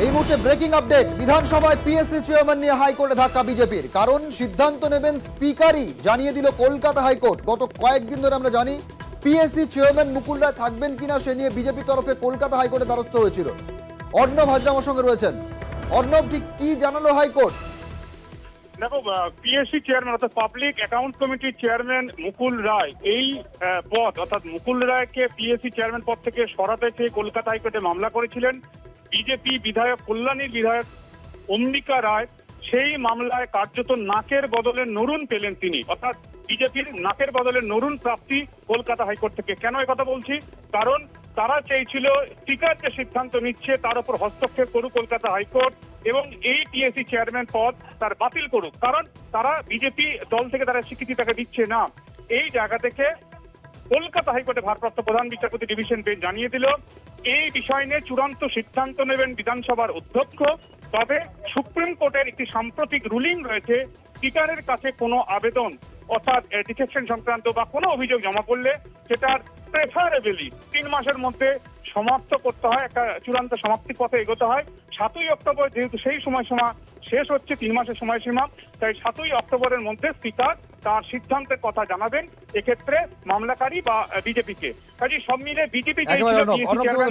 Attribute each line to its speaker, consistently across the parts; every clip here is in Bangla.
Speaker 1: এই মুহূর্তে ব্রেকিং আপডেট, বিধানসভায় পিএসসি চেয়ারম্যান নিয়ে হাইকোর্টে ধাক্কা বিজেপির। কারণ সিদ্ধান্ত নেবেন স্পিকারই, জানিয়ে দিল কলকাতা হাইকোর্ট। গত কয়েকদিন ধরে আমরা জানি পিএসসি চেয়ারম্যান মুকুল রায় থাকবেন কিনা সে নিয়ে বিজেপির তরফে কলকাতা হাইকোর্টে দ্বারস্থ হয়েছিল। অর্ণব হাজরা আমার সঙ্গে রয়েছেন। অর্ণব, ঠিক কি জানালো হাইকোর্ট?
Speaker 2: দেখো, পিএসসি চেয়ারম্যান অর্থাৎ পাবলিক অ্যাকাউন্ট কমিটির চেয়ারম্যান মুকুল রায় এই পদ অর্থাৎ মুকুল রায়কে পিএসসি চেয়ারম্যান পদ থেকে সরাতে চেয়ে কলকাতা হাইকোর্টে মামলা করেছিলেন বিজেপি বিধায়ক কল্যাণীর বিধায়ক অম্বিকা রায়। সেই মামলায় কার্যত নাকের বদলে নরুন পেলেন তিনি, অর্থাৎ বিজেপির নাকের বদলে নরুন প্রাপ্তি কলকাতা হাইকোর্ট থেকে। কেন কথা বলছি? কারণ তারা চেয়েছিল স্পিকার যে সিদ্ধান্ত নিচ্ছে তার উপর হস্তক্ষেপ করুক কলকাতা হাইকোর্ট এবং এই পিএসসি চেয়ারম্যান পদ তার বাতিল করুক। কারণ তারা বিজেপি দল থেকে তারা স্বীকৃতি তাকে দিচ্ছে না। এই জায়গা থেকে কলকাতা হাইকোর্টে ভারপ্রাপ্ত প্রধান বিচারপতি ডিভিশন বেঞ্চ জানিয়ে দিল এই বিষয় নিয়ে চূড়ান্ত সিদ্ধান্ত নেবেন বিধানসভার অধ্যক্ষ। তবে সুপ্রিম কোর্টের একটি সাম্প্রতিক রুলিং রয়েছে, স্পিকারের কাছে কোনো আবেদন অর্থাৎ ডিফেকশন সংক্রান্ত বা কোনো অভিযোগ জমা করলে সেটার প্রেফারেবলি 3 মাসের মধ্যে সমাপ্ত করতে হয়, একটা চূড়ান্ত সমাপ্তির পথে এগোতে হয়। 7ই অক্টোবর যেহেতু সেই সময়সীমা শেষ হচ্ছে, 3 মাসের সময়সীমা, তাই 7ই অক্টোবরের মধ্যে স্পিকার তার সিদ্ধান্তের কথা জানাবেন এক্ষেত্রে মামলাকারী বা বিজেপিকে। কাজে সব মিলে বিজেপি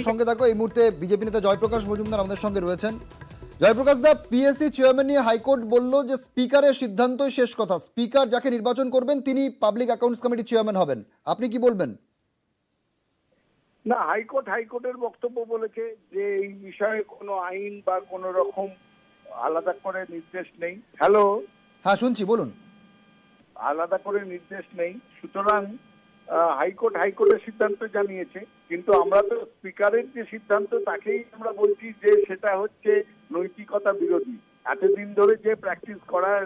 Speaker 1: সঙ্গে থাকো। এই মুহূর্তে বিজেপি নেতা জয়প্রকাশ মজুমদার আমাদের সঙ্গে রয়েছেন। জয়প্রকাশ দা, পিএসসি চেয়ারম্যান নিয়ে হাইকোর্ট বলল যে স্পিকারের সিদ্ধান্তই শেষ কথা, স্পিকার যাকে নির্বাচন করবেন তিনি পাবলিক অ্যাকাউন্টস কমিটির চেয়ারম্যান হবেন। আপনি কি বলবেন?
Speaker 3: না, হাইকোর্টের বক্তব্য বলেছে যে এই বিষয়ে কোনো আইন বা কোনো রকম আলাদা করে নির্দেশ নেই। হ্যালো,
Speaker 1: হ্যাঁ শুনছি, বলুন।
Speaker 3: আলাদা করে নির্দেশ নেই, সুতরাং হাইকোর্টের সিদ্ধান্ত জানিয়েছে। কিন্তু আমরা তো স্পিকারের যে সিদ্ধান্ত তাকেই আমরা বলছি যে সেটা হচ্ছে নৈতিকতা বিরোধী। এতদিন ধরে যে প্র্যাকটিস করার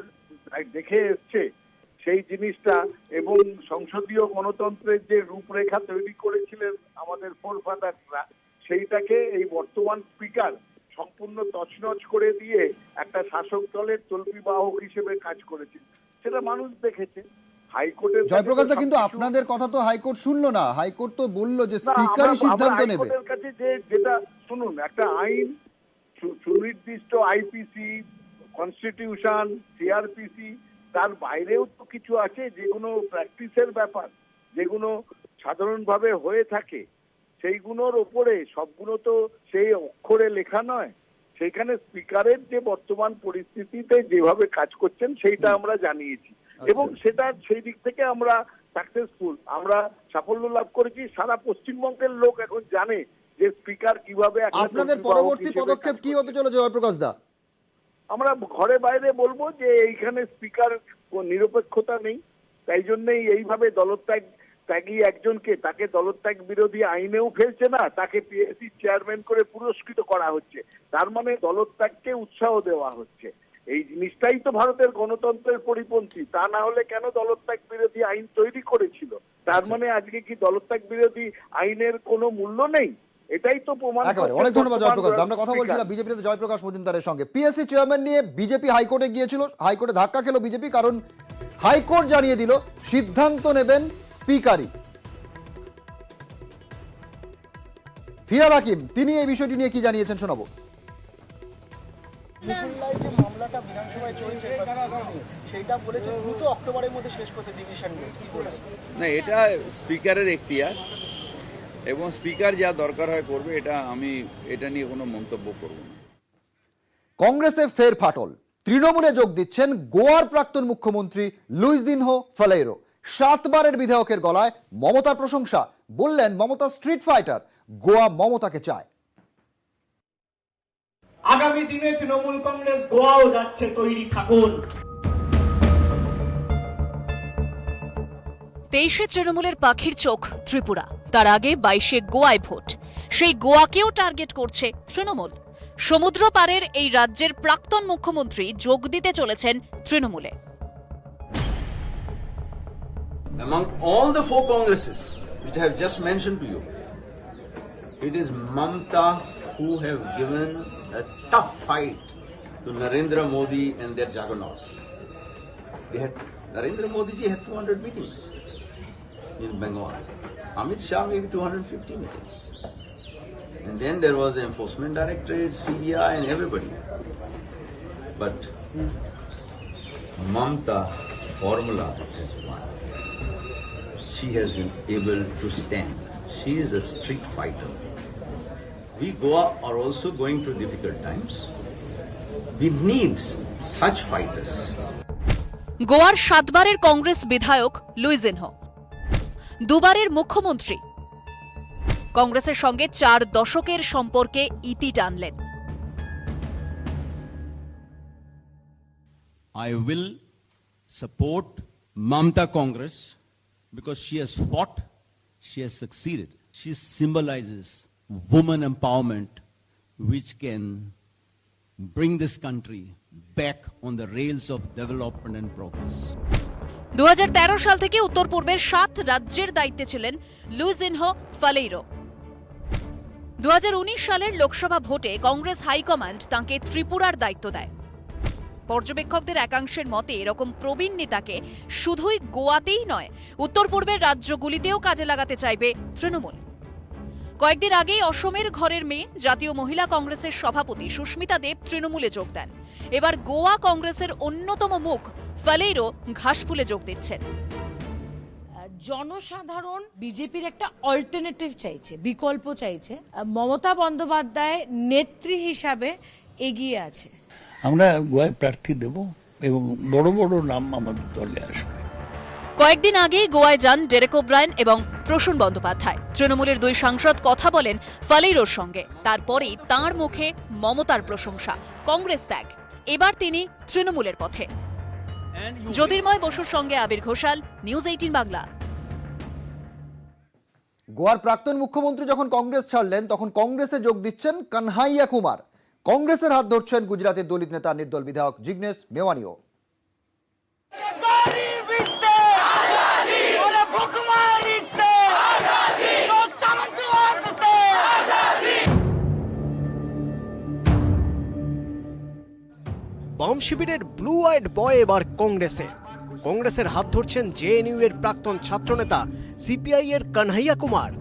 Speaker 3: দেখে এসছে সেই জিনিসটা এবং সংসদীয় গণতন্ত্রের যে রূপরেখা তৈরি করেছিলেন আমাদের ফোরফাদাররা, সেইটাকে এই বর্তমান স্পিকার সম্পূর্ণ তছনছ করে দিয়ে একটা শাসক দলের তল্পিবাহক হিসেবে কাজ করেছে, সেটা মানুষ দেখেছে। হাইকোর্টের
Speaker 1: জয়প্রকাশ দা, কিন্তু আপনাদের কথা তো হাইকোর্ট শুনলো না। হাইকোর্ট তো বলল যে স্পিকারই সিদ্ধান্ত নেবে।
Speaker 3: হাইকোর্টের কাছে যেটা শুনুন, একটা আইন সুনির্দিষ্ট আইপিসি, কনস্টিটিউশন, সিআরপিসি, তার বাইরেও তো কিছু আছে যেগুলো প্র্যাকটিসের ব্যাপার, যেগুলো সাধারণভাবে হয়ে থাকে, সেইগুলোর ওপরে সবগুলো তো সেই অক্ষরে লেখা নয়। সেইখানে স্পিকারের যে বর্তমান পরিস্থিতিতে যেভাবে কাজ করছেন সেইটা আমরা জানিয়েছি এবং সেটা সেই দিক থেকে আমরা সাকসেসফুল, আমরা সাফল্য লাভ করেছি। সারা পশ্চিমবঙ্গের লোক এখন জানে যে স্পিকার কিভাবে।
Speaker 1: আপনাদের পরবর্তী পদক্ষেপ কি হতে চলেছে জয়প্রকাশ দা?
Speaker 3: আমরা ঘরে বাইরে বলবো যে এইখানে স্পিকার নিরপেক্ষতা নেই, তাই জন্যই এইভাবে দলত্যাগী একজনকে তাকে দলত্যাগ বিরোধী আইনেও ফেলছে না, তাকে পিএসসি চেয়ারম্যান করে পুরস্কৃত করা হচ্ছে। তার মানে দলত্যাগকে উৎসাহ দেওয়া হচ্ছে। এই জিনিসটাই তো ভারতের গণতন্ত্রের পরিপন্থী। তা না হলে কেন দলত্যাগ বিরোধী আইন তৈরি করেছিল? তার মানে আজকে কি দলত্যাগ বিরোধী আইনের কোনো মূল্য নেই? এটাই তো প্রমাণ।
Speaker 1: অনেক ধন্যবাদ জয়প্রকাশ। আমরা কথা বলছিলাম বিজেপি নেতা জয়প্রকাশ মজুমদারের সঙ্গে। পিএসসি চেয়ারম্যান নিয়ে বিজেপি হাইকোর্টে গিয়েছিল, হাইকোর্টে ধাক্কা খেলো বিজেপি, কারণ হাইকোর্ট জানিয়ে দিল সিদ্ধান্ত নেবেন স্পিকারই। ফিরাদ হাকিম তিনি এই বিষয়টি নিয়ে কি জানিয়েছেন শোনাবো।
Speaker 4: মামলাটা বিধানসভায় চলছে, সেইটা বলেছে 2 অক্টোবরের মধ্যে শেষ করতে ডিভিশন বেঞ্চ। কি বলেছে?
Speaker 5: না, এটা স্পিকারের এখতিয়ার এবং স্পিকার যা দরকার হয় করবে, এটা নিয়ে কোনো মন্তব্য করব না।
Speaker 1: কংগ্রেসে ফের ফাটল, তৃণমূলে যোগ দিচ্ছেন গোয়ার প্রাক্তন মুখ্যমন্ত্রী লুইজিনহো ফেলেইরো। 7 বারের বিধায়কের গলায় মমতার প্রশংসা, বললেন মমতা স্ট্রিট ফাইটার, গোয়া মমতাকে চায়।
Speaker 6: আগামী দিনে তৃণমূল কংগ্রেস গোয়াও যাচ্ছে, তৈরি থাকুন।
Speaker 7: 23-এ তৃণমূলের পাখির চোখ ত্রিপুরা, তার আগে 22-এ গোয়ায় ভোট। সেই গোয়াকেও টার্গেট করছে তৃণমূল। সমুদ্র পারের এই রাজ্যের প্রাক্তন মুখ্যমন্ত্রী যোগ দিতে চলেছেন তৃণমূলে।
Speaker 8: Among all the 4 congresses which I have just mentioned to you, it is Mamta who have given a tough fight to Narendra Modi and their juggernaut. Narendra Modi ji had 200 meetings in Bengal. Amit Shah maybe 250 meetings. And then there was the Enforcement Directorate, CBI, and everybody. But Mamta formula has won. She has been able to stand. She is a street fighter. We Goa are also going through difficult times. We need such fighters.
Speaker 7: গোয়ার 7 বারের কংগ্রেস বিধায়ক লুইজিনহো, 2 বারের মুখ্যমন্ত্রী, কংগ্রেসের সঙ্গে 4 দশকের সম্পর্কে ইতি টানলেন।
Speaker 9: I will support Mamta Congress because she has fought, she has succeeded. She symbolizes woman empowerment which can bring this country back on the rails of development and progress.
Speaker 7: 2013 সাল থেকে উত্তর পূর্বের 7 রাজ্যের দায়িত্বে ছিলেন লুইজিনহো ফালেইরো। 2019 সালের লোকসভা ভোটে কংগ্রেস হাইকমান্ড তাঁকে ত্রিপুরার দায়িত্ব দেয়। পর্যবেক্ষকদের একাংশের মতে এরকম প্রবীণ নেতাকে শুধুই গোয়াতেই নয়, উত্তর পূর্বের রাজ্যগুলিতেও কাজে লাগাতে চাইবে তৃণমূল। কয়েকদিন আগেই অসমের ঘরের মেয়ে জাতীয় মহিলা কংগ্রেসের সভাপতি সুস্মিতা দেব তৃণমূলে যোগ দেন। এবার গোয়া কংগ্রেসের অন্যতম মুখ ফালেইরো ঘাসফুলে যোগ দিচ্ছেন।
Speaker 10: জনসাধারণ বিজেপির একটা অল্টারনেটিভ চাইছে, বিকল্প চাইছে। মমতা বন্দ্যোপাধ্যায় নেত্রী হিসাবে এগিয়ে আছে।
Speaker 11: আমরা গোয়ায় প্রার্থী দেব এবং বড় বড় নাম আমাদের দলে আসবে।
Speaker 7: কয়েকদিন আগেই গোয়ায় যান ডেরেক ওব্রায়েন এবং প্রসূন বন্দ্যোপাধ্যায়। তৃণমূলের 2 সাংসদ কথা বলেন ফালেইরোর সঙ্গে। তারপরেই তাঁর মুখে মমতার প্রশংসা, কংগ্রেস ত্যাগ। এবার তিনি তৃণমূলের পথে। জ্যোতির্ময় বসুর সঙ্গে আবির ঘোষাল, নিউজ 18 বাংলা।
Speaker 1: গোয়ার প্রাক্তন মুখ্যমন্ত্রী যখন কংগ্রেস ছাড়লেন তখন কংগ্রেসে যোগ দিচ্ছেন কানহাইয়া কুমার। কংগ্রেসের হাত ধরছেন গুজরাটের দলিত নেতা নির্দল বিধায়ক জিগ্নেশ মেওয়ানিও।
Speaker 4: বাম শিবিরের ব্লু আইড বয় এবার কংগ্রেসের হাত ধরছেন জেএনইউ এর প্রাক্তন ছাত্রনেতা সিপিআই এর কানহাইয়া কুমার।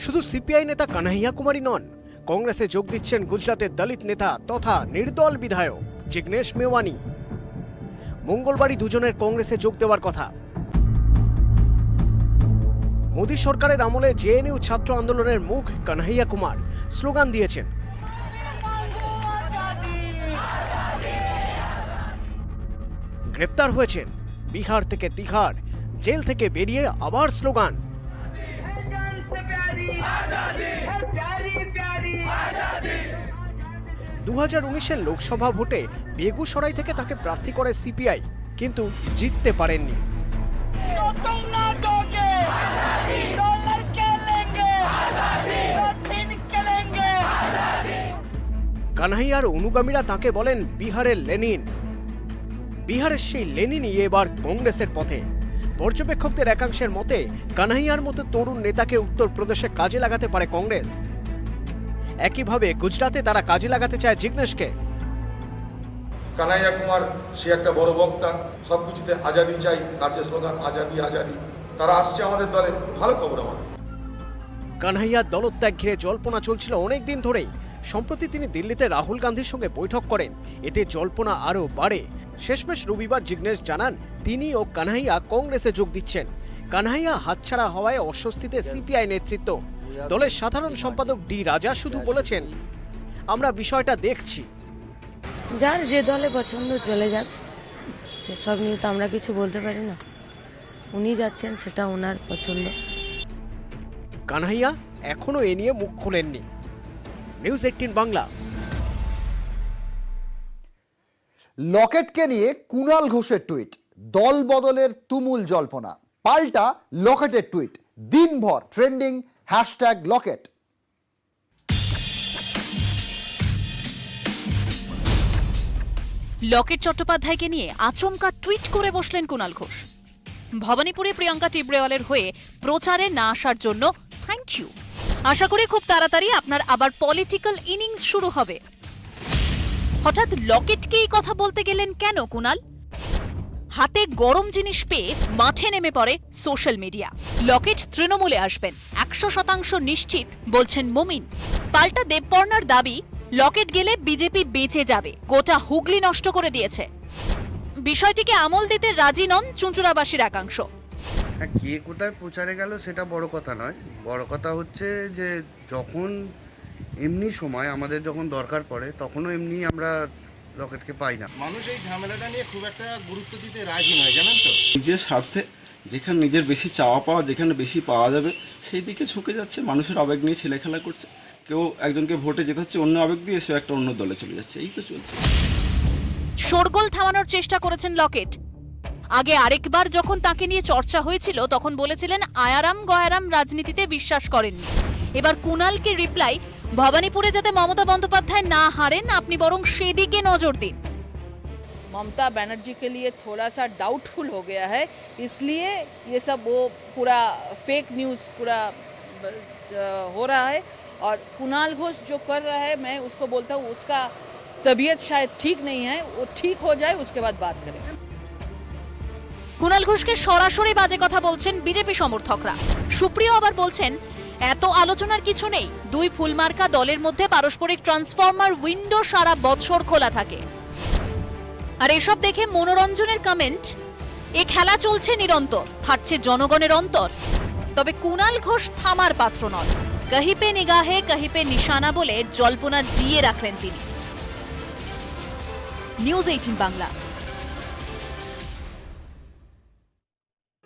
Speaker 4: শুধু সিপিআই নেতা কানহাইয়া কুমারই নন, কংগ্রেসে যোগ দিচ্ছেন গুজরাটের দলিত নেতা তথা নির্দল বিধায়ক জিগ্নেশ মেওয়ানি। মঙ্গলবারই দুজনের কংগ্রেসে যোগ দেওয়ার কথা। মোদী সরকারের আমলে জেএনইউ ছাত্র আন্দোলনের মুখ কানহাইয়া কুমার স্লোগান দিয়েছেন। গ্রেপ্তার হয়েছেন, বিহার থেকে তিহার, জেল থেকে বেরিয়ে আবার স্লোগান। 2019-এর লোকসভা ভোটে বেগুসরাই থেকে তাকে প্রার্থী করে সিপিআই, কিন্তু জিততে পারেননি। কানহাইয়ার অনুগামীরা তাকে বলেন বিহারের লেনিন। বিহারের সেই লেনিনই এবার কংগ্রেসের পথে। পর্যবেক্ষকদের একাংশের মতে কানহাইয়ার মতো তরুণ নেতাকে উত্তরপ্রদেশে কাজে লাগাতে পারে কংগ্রেস। একইভাবে গুজরাটে তারা কাজে লাগাতে চায় জিগ্নেশকে।
Speaker 12: কানহাইয়া কুমার সে একটা বড় বক্তা, সবকিছুতে আজাদি চাই, তার যে স্লোগান আজাদি আজাদি, তারা আসছে আমাদের দলে, ভালো খবর আমাদের।
Speaker 4: কানহাইয়ার দলত্যাগ ঘিরে জল্পনা চলছিল অনেকদিন ধরেই। সম্প্রতি তিনি দিল্লিতে রাহুল গান্ধীর সঙ্গে বৈঠক করেন, এতে জল্পনা আরও বাড়ে। শেষমেশ রবিবার জিগ্নেশ জানান তিনি ও কানহাইয়া কংগ্রেসে যোগ দিচ্ছেন। কানহাইয়া হাতছাড়া হওয়ায় অস্বস্তিতে সিপিআই নেতৃত্ব। দলের সাধারণ সম্পাদক ডি রাজা শুধু বলেছেন, আমরা বিষয়টা দেখছি।
Speaker 10: যার যে দলে পছন্দ চলে যাক, সেসব নিয়ে তো আমরা কিছু বলতে পারি না। উনি যাচ্ছেন, সেটা ওনার পছন্দ।
Speaker 4: কানহাইয়া এখনো এ নিয়ে মুখ খোলেননি। নিউজ 18 বাংলা।
Speaker 1: লকেটকে নিয়ে কুণাল ঘোষের টুইট, দল বদলের তুমুল জল্পনা। পাল্টা লকেটের টুইট, দিনভর ট্রেন্ডিং #লকেট।
Speaker 7: লকেট চট্টোপাধ্যায়কে নিয়ে আচমকা টুইট করে বসলেন কুণাল ঘোষ। ভবানীপুরে প্রিয়াঙ্কা টিবরেওয়ালের হয়ে প্রচারে না আসার জন্য থ্যাংক ইউ। আশা করি খুব তাড়াতাড়ি আপনার আবার পলিটিক্যাল ইনিংস শুরু হবে। হঠাৎ লকেটকে এই কথা বলতে গেলেন কেন কুণাল? হাতে গরম জিনিস পেয়ে মাঠে নেমে পড়ে সোশ্যাল মিডিয়া। লকেট তৃণমূলে আসবেন 100% নিশ্চিত বলছেন মুমিন। পাল্টা দেবপর্ণার দাবি, লকেট গেলে বিজেপি বেঁচে যাবে, গোটা হুগলি নষ্ট করে দিয়েছে। বিষয়টিকে আমল দিতে রাজি নন চুঁচুড়াবাসীর একাংশ।
Speaker 13: হ্যাঁ, কে কোথায় প্রচারে গেল সেটা বড় কথা নয়, বড় কথা হচ্ছে যে যখন এমনি সময় আমাদের যখন দরকার পড়ে তখনও এমনি আমরা লকেটকে পাই না।
Speaker 6: মানুষ এই ঝামেলাটা নিয়ে খুব একটা গুরুত্ব দিতে রাজি নয়, জানেন তো।
Speaker 14: নিজের স্বার্থে যেখানে নিজের বেশি চাওয়া পাওয়া, যেখানে বেশি পাওয়া যাবে সেই দিকে ঝুঁকে যাচ্ছে। মানুষের আবেগ নিয়ে ছেলে খেলা করছে, কেউ একজনকে ভোটে জেতাচ্ছে অন্য আবেগ দিয়ে, সে একটা অন্য দলে চলে যাচ্ছে, এই তো চলছে।
Speaker 7: শোরগোল থামানোর চেষ্টা করেছেন লকেট। আগে আরেকবার যখন তাকে নিয়ে চর্চা হয়েছিল তখন বলেছিলেন আয়ারাম গয়ারাম রাজনীতিতে বিশ্বাস করেননি। এবার কুণালকে রিপ্লাই, ভবানীপুরে যাতে মমতা বন্দ্যোপাধ্যায় না হারেন আপনি বরং সেদিকে নজর দিন।
Speaker 15: ममता बनर्जी के लिए थोड़ा सा डाउटफुल हो गया है, इसलिए ये सब वो पूरा फेक न्यूज़ पूरा हो रहा है। और कुणाल घोष जो कर रहा है, मैं उसको बोलता हूँ उसका तबीयत शायद ठीक नहीं है, वो ठीक हो जाए उसके बाद बात करें।
Speaker 7: কুণাল ঘোষকে সরাসরি বাজে কথা বলছেন বিজেপি সমর্থকরা। সুপ্রিয় আবার বলছেন এত আলোচনার কিছু নেই, দুই ফুলমার্কা দলের মধ্যে পারস্পরিক ট্রান্সফরমার উইন্ডো সারা বছর খোলা থাকে। আর এসব দেখে মনোরঞ্জনের কমেন্ট, এ খেলা চলছে নিরন্তর, ফাটছে জনগণের অন্তর। তবে কুণাল ঘোষ থামার পাত্র নন, কহি পে নিগাহে কহি পে নিশানা বলে জল্পনা জিয়ে রাখলেন তিনি। নিউজ 18 বাংলা।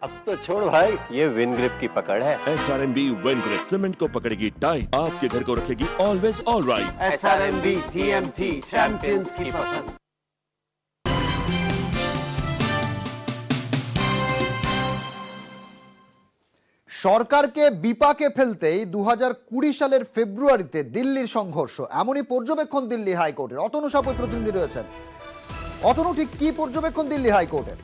Speaker 16: अब तो छोड़ भाई, ये विन ग्रिप की पकड़ है।
Speaker 17: SRMB विन ग्रिप सीमेंट को पकड़ेगी टाइट, आपके घर को रखेगी always all right.
Speaker 16: SRMB TMT champions की पसंद।
Speaker 1: সরকারকে বিপাকে ফেলতেই 2020 সালের ফেব্রুয়ারিতে দিল্লির সংঘর্ষ, এমনই পর্যবেক্ষণ দিল্লি হাইকোর্টের। অতনু সাপোই প্রতিনিধি রয়েছেন। অতনু, ঠিক কি পর্যবেক্ষণ দিল্লি হাইকোর্টের?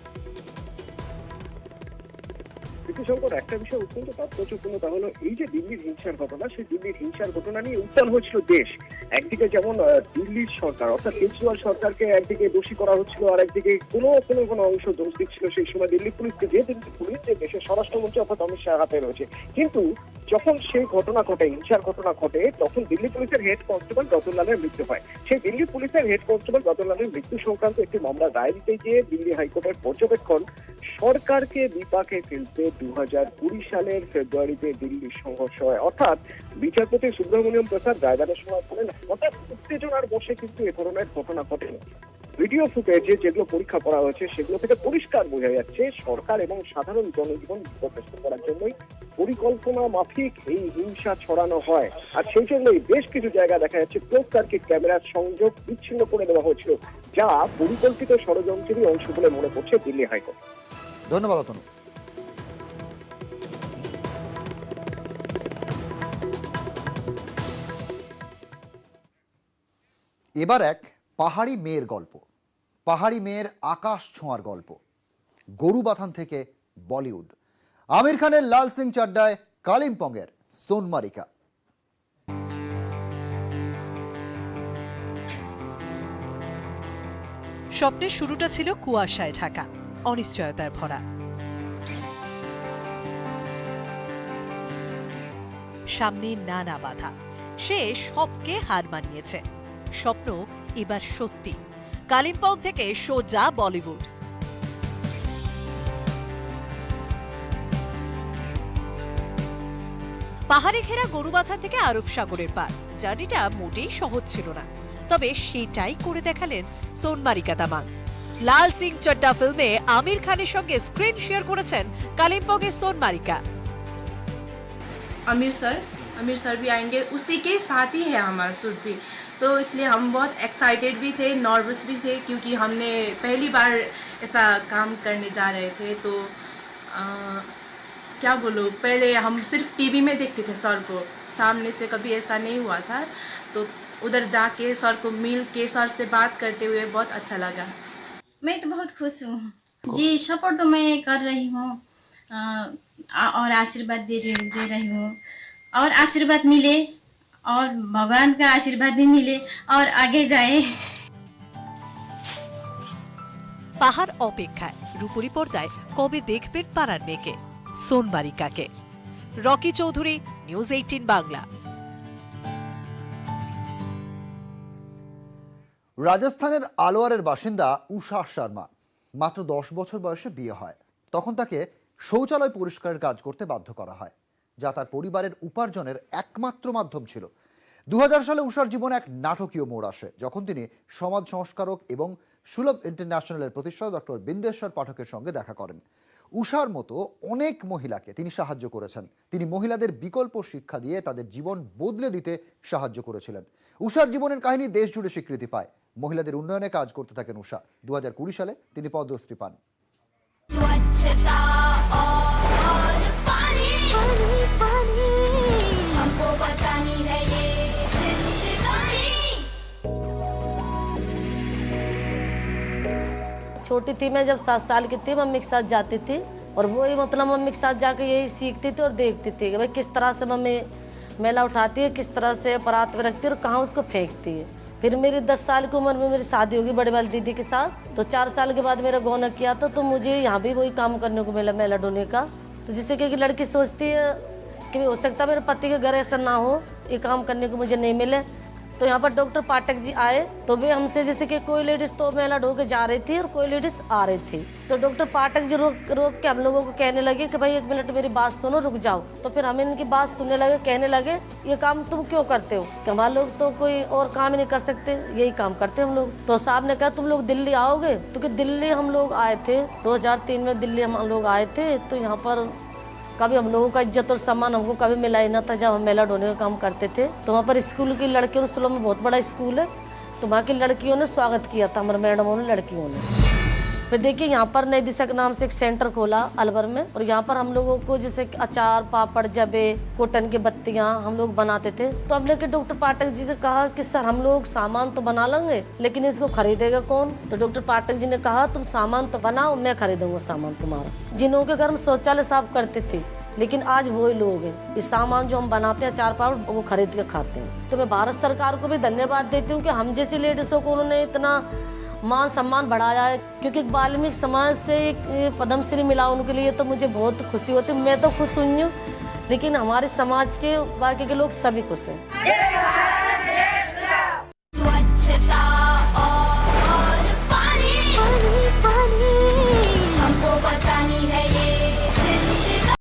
Speaker 18: সংকট একটা বিষয় অত্যন্ত তাৎপর্যপূর্ণ, তা হলো এই যে দিল্লির হিংসার ঘটনা, সেই দিল্লির হিংসার ঘটনা নিয়ে উত্তাল হয়েছিল দেশ। একদিকে যেমন দিল্লির সরকার অর্থাৎ কেজরিওয়াল সরকারকে একদিকে দোষী করা হচ্ছিল, আর একদিকে কোনো অংশ দোষ দিচ্ছিল সেই সময় দিল্লি পুলিশকে, যে দিল্লি পুলিশ যে দেশের স্বরাষ্ট্রমন্ত্রী অর্থাৎ অমিত শাহ হাতে রয়েছে। কিন্তু যখন সেই ঘটনা ঘটে, হিংসার ঘটনা ঘটে, তখন দিল্লি পুলিশের হেড কনস্টেবল রতনলালের মৃত্যু হয়। সেই দিল্লি পুলিশের হেড কনস্টেবল রতনলালের মৃত্যু সংক্রান্ত একটি মামলা রায় দিতে গিয়ে দিল্লি হাইকোর্টের পর্যবেক্ষণ, সরকারকে বিপাকে ফেলতে 2020 সালের ফেব্রুয়ারিতে দিল্লির সংঘর্ষ হয়। অর্থাৎ বিচারপতি সুব্রমণিয়ম প্রসাদ রায়দানের সময় বলেন, হঠাৎ উত্তেজনার বসে কিন্তু এ ধরনের ঘটনা ঘটেনি। ভিডিও ফুটেজে যেগুলো পরীক্ষা করা হয়েছে সেগুলো থেকে পরিষ্কার বোঝা যাচ্ছে সরকার এবং সাধারণ জনজীবন বিপর্যস্ত করার জন্যই পরিকল্পনা মাফিক এই হিংসা ছড়ানো হয়। আর সেই জন্যই বেশ কিছু জায়গা দেখা যাচ্ছে ক্লোজ সার্কিট ক্যামেরার সংযোগ বিচ্ছিন্ন করে দেওয়া হয়েছিল, যা পরিকল্পিত ষড়যন্ত্রেরই অংশ বলে মনে করছে দিল্লি হাইকোর্ট।
Speaker 1: ধন্যবাদ অতনু। এবার এক পাহাড়ি মেয়ের গল্প, পাহাড়ি মেয়ের আকাশ ছোঁয়ার গল্প। গরুবাথান থেকে বলিউড, আমির খানের লাল সিং চাড্ডায় কালিম্পংয়ের সোনমারিকা।
Speaker 19: স্বপ্নের শুরুটা ছিল কুয়াশায় ঢাকা, অনিশ্চয়তায় ভরা। সামনে নানা বাধা, সে সবকে হার মানিয়েছে। স্বপ্ন এবার সত্যি, কালিম্পং থেকে সোজা বলিউড। পাহাড়ে ঘেরা গরুবাথা থেকে আরব সাগরের পার, জার্নিটা মোটেই সহজ ছিল না, তবে সেটাই করে দেখালেন সোনমারিকা তামাং। লাল সিং চাড্ডা ফিল্মে আমির খানের সঙ্গে স্ক্রিন শেয়ার করেছেন কালিম্পংয়ের সোনমারিকা।
Speaker 20: आमिर सर भी आएंगे, उसी के साथ ही है हमारा शूट भी, तो इसलिए हम बहुत एक्साइटेड भी थे, नर्वस भी थे, क्योंकि हमने पहली बार ऐसा काम करने जा रहे थे। तो क्या बोलूँ, पहले हम सिर्फ टीवी में देखते थे सर को, सामने से कभी ऐसा नहीं हुआ था। तो उधर जाके सर को मिल के सर से बात करते हुए बहुत अच्छा लगा।
Speaker 21: मैं तो बहुत खुश हूँ जी, सपोर्ट तो मैं कर रही हूँ और आशीर्वाद दे रही हूँ, और आशीर्वाद मिले और भगवान का आशीर्वाद भी मिले और आगे जाए।
Speaker 19: পাহাড় অপেক্ষায় রূপরি পর্দায় কবে দেখবেন পাড়ার মেয়েকে, সোনমারিকাকে? রকি চৌধুরী, নিউজ 18 বাংলা।
Speaker 1: রাজস্থানের আলোয়ারের বাসিন্দা উষা শর্মা মাত্র 10 বছর বয়সে বিয়ে হয়। তখন তাকে শৌচালয় পরিষ্কারের কাজ করতে বাধ্য করা হয়, যা তার পরিবারের উপার্জনের একমাত্র মাধ্যম ছিল। 2000 সালে উষার জীবনে এক নাটকীয় মোড় আসে যখন তিনি সমাজ সংস্কারক এবং সুলভ ইন্টারন্যাশনালের প্রতিষ্ঠাতা ডক্টর বিন্দেশ্বর পাঠকের সঙ্গে দেখা করেন। উষার মতো অনেক মহিলাকে তিনি সাহায্য করেছেন। তিনি মহিলাদের বিকল্প শিক্ষা দিয়ে তাদের জীবন বদলে দিতে সাহায্য করেছিলেন। উষার জীবনের কাহিনী দেশ জুড়ে স্বীকৃতি পায়। মহিলাদের উন্নয়নে কাজ করতে থাকেন উষা। 2020 সালে তিনি পদ্মশ্রী পান।
Speaker 10: छोटी थी मैं, जब 7 साल की थी, मम्मी के साथ जाती थी और वही मतलब मम्मी के साथ जाकर यही सीखती थी और देखती थी कि भाई किस तरह से मम्मी मैला उठाती है, किस तरह से परात में रखती है और कहाँ उसको फेंकती है। फिर मेरी 10 साल की उम्र में मेरी शादी होगी बड़े वाली दीदी के साथ, तो 4 साल के बाद मेरा गौना किया था, तो मुझे यहाँ भी वही काम करने को मिला, मैला ढोने का। तो जिससे कि लड़की सोचती है कि हो सकता है मेरे पति के घर ऐसा ना हो, ये काम करने को मुझे नहीं मिले। तो यहाँ पर डॉक्टर पाठक जी आए, तो वे हमसे जैसे कि कोई लेडीज तो मैला ढो के जा रही थी और कोई लेडीज आ रही थी, तो डॉक्टर पाठक जी रोक के हम लोगों को कहने लगे कि भाई 1 मिनट मेरी बात सुनो, रुक जाओ। तो फिर हम इनकी बात सुनने लगे, कहने लगे ये काम तुम क्यों करते हो, कि हमारे लोग तो कोई और काम ही नहीं कर सकते, यही काम करते हम लोग। तो साहब ने कहा तुम लोग दिल्ली आओगे, तो कि दिल्ली हम लोग आए थे 2003 में, दिल्ली हम लोग आए थे। तो यहाँ पर कभी हम लोगों का इज्जत और सम्मान हमको कभी मिला ही ना था जब हम मेला ढोने का काम करते थे। तो वहाँ पर स्कूल की लड़कियों ने, सुलभ में बहुत बड़ा स्कूल है, तो वहाँ की लड़कियों ने स्वागत किया था, हमारे मैडमों ने, लड़कियों ने। फिर देखिए यहाँ पर नई दिशा के नाम से एक सेंटर खोला अलवर में, और यहाँ पर हम लोगों को जैसे अचार, पापड़, जबे, कॉटन की बत्तियाँ हम लोग बनाते थे। तो हमने के डॉक्टर पाठक जी से कहा कि सर हम लोग सामान तो बना लेंगे, लेकिन इसको खरीदेगा कौन? तो डॉक्टर पाठक जी ने कहा तुम सामान तो बनाओ, मैं खरीदूंगा सामान तुम्हारा। जिन्हों के घर में शौचालय साफ करते थे, लेकिन आज वही लोग हैं, इस सामान जो हम बनाते हैं अचार पापड़ वो खरीद के खाते हैं। तो मैं भारत सरकार को भी धन्यवाद देती हूँ कि हम जैसी लेडीज़ों को उन्होंने इतना मान सम्मान बढ़ाया है, क्योंकि वाल्मीकि समाज से एक पद्मश्री मिला उनके लिए, तो मुझे बहुत खुशी होती है। मैं तो खुश हुई हूँ, लेकिन हमारे समाज के बाकी के लोग सभी खुश हैं।